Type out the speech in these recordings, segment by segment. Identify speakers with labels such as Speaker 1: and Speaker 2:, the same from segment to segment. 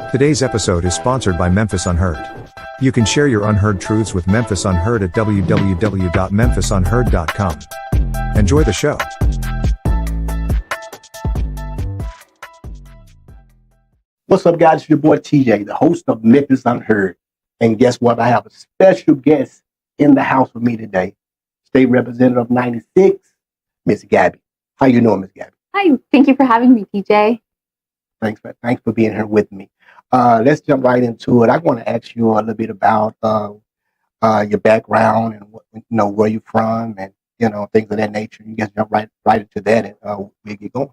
Speaker 1: Today's episode is sponsored by Memphis Unheard. You can share your unheard truths with Memphis Unheard at www.memphisunheard.com. Enjoy the show.
Speaker 2: What's up, guys? It's your boy TJ, the host of Memphis Unheard. And guess what? I have a special guest in the house with me today. State Representative 96, Miss Gabby. How you doing, Miss Gabby?
Speaker 3: Hi, thank you for having me, TJ.
Speaker 2: Thanks for being here with me. Let's jump right into it. I want to ask you a little bit about your background and where you're from and things of that nature. You guys jump right into that and we'll get going.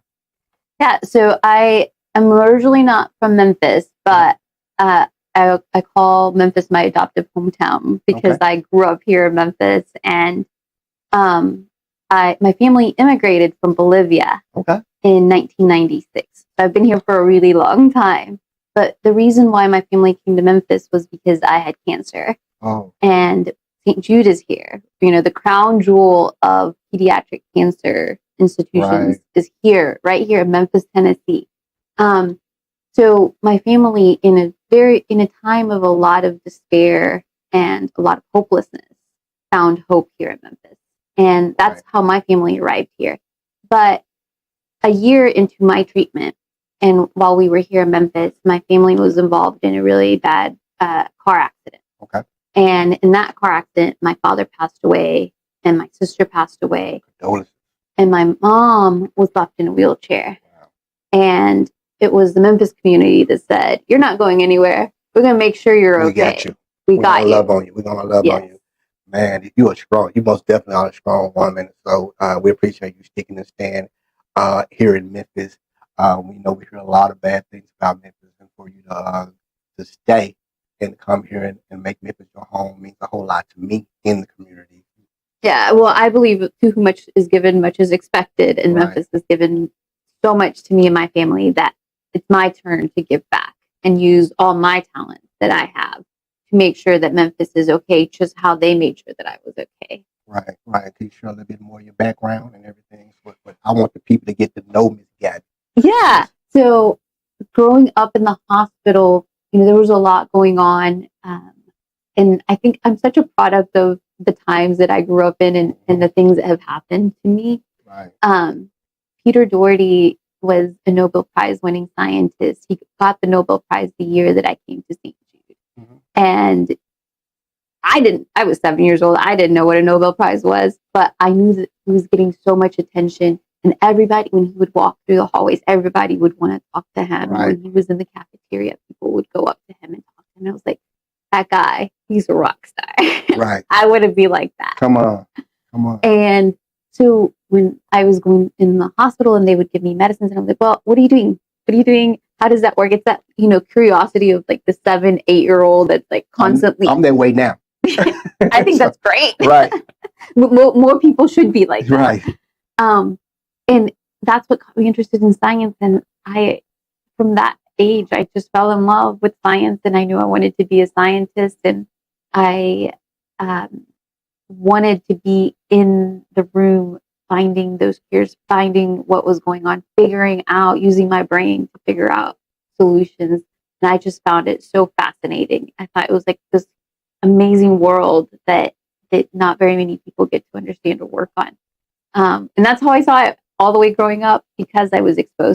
Speaker 3: Yeah, so I am originally not from Memphis, but I call Memphis my adoptive hometown because I grew up here in Memphis, and my family immigrated from Bolivia in 1996. So I've been here for a really long time. But the reason why my family came to Memphis was because I had cancer. Oh. And St. Jude is here. The crown jewel of pediatric cancer institutions is here, right here in Memphis, Tennessee. So my family, in a time of a lot of despair and a lot of hopelessness, found hope here in Memphis. And that's how my family arrived here. But a year into my treatment, and while we were here in Memphis, my family was involved in a really bad car accident. Okay. And in that car accident, my father passed away and my sister passed away. Condolences. And my mom was left in a wheelchair. Wow. And it was the Memphis community that said, "You're not going anywhere. We're going to make sure you're okay.
Speaker 2: We got you. We're got you. Love on you. We're going to love on you." Man, you are strong. You most definitely are a strong woman. So we appreciate you sticking and stand here in Memphis. We know we hear a lot of bad things about Memphis, and for you to stay and come here and make Memphis your home means a whole lot to me in the community.
Speaker 3: Yeah, well, I believe to whom much is given, much is expected, and Memphis has given so much to me and my family that it's my turn to give back and use all my talents that I have to make sure that Memphis is okay, just how they made sure that I was okay. Right.
Speaker 2: Can you share a little bit more of your background and everything? But I want the people to get to know Miss Gabby.
Speaker 3: Yeah. So growing up in the hospital, there was a lot going on. And I think I'm such a product of the times that I grew up in and the things that have happened to me. Right. Peter Doherty was a Nobel Prize winning scientist. He got the Nobel Prize the year that I came to St. Jude. Mm-hmm. And I was 7 years old. I didn't know what a Nobel Prize was, but I knew that he was getting so much attention. And everybody, when he would walk through the hallways, everybody would want to talk to him. Right. When he was in the cafeteria, people would go up to him and talk to him. I was like, that guy, he's a rock star. Right. I want to be like that.
Speaker 2: Come on.
Speaker 3: And so when I was going in the hospital and they would give me medicines, and I was like, well, what are you doing? How does that work? It's that, curiosity of like the 7-8-year-old that's like constantly.
Speaker 2: I'm that way now.
Speaker 3: I think that's great.
Speaker 2: Right.
Speaker 3: More people should be like that.
Speaker 2: Right.
Speaker 3: And that's what got me interested in science. And from that age, I just fell in love with science, and I knew I wanted to be a scientist. And I wanted to be in the room, finding those cures, finding what was going on, figuring out, using my brain to figure out solutions. And I just found it so fascinating. I thought it was like this amazing world that not very many people get to understand or work on. And that's how I saw it all the way growing up, because I was exposed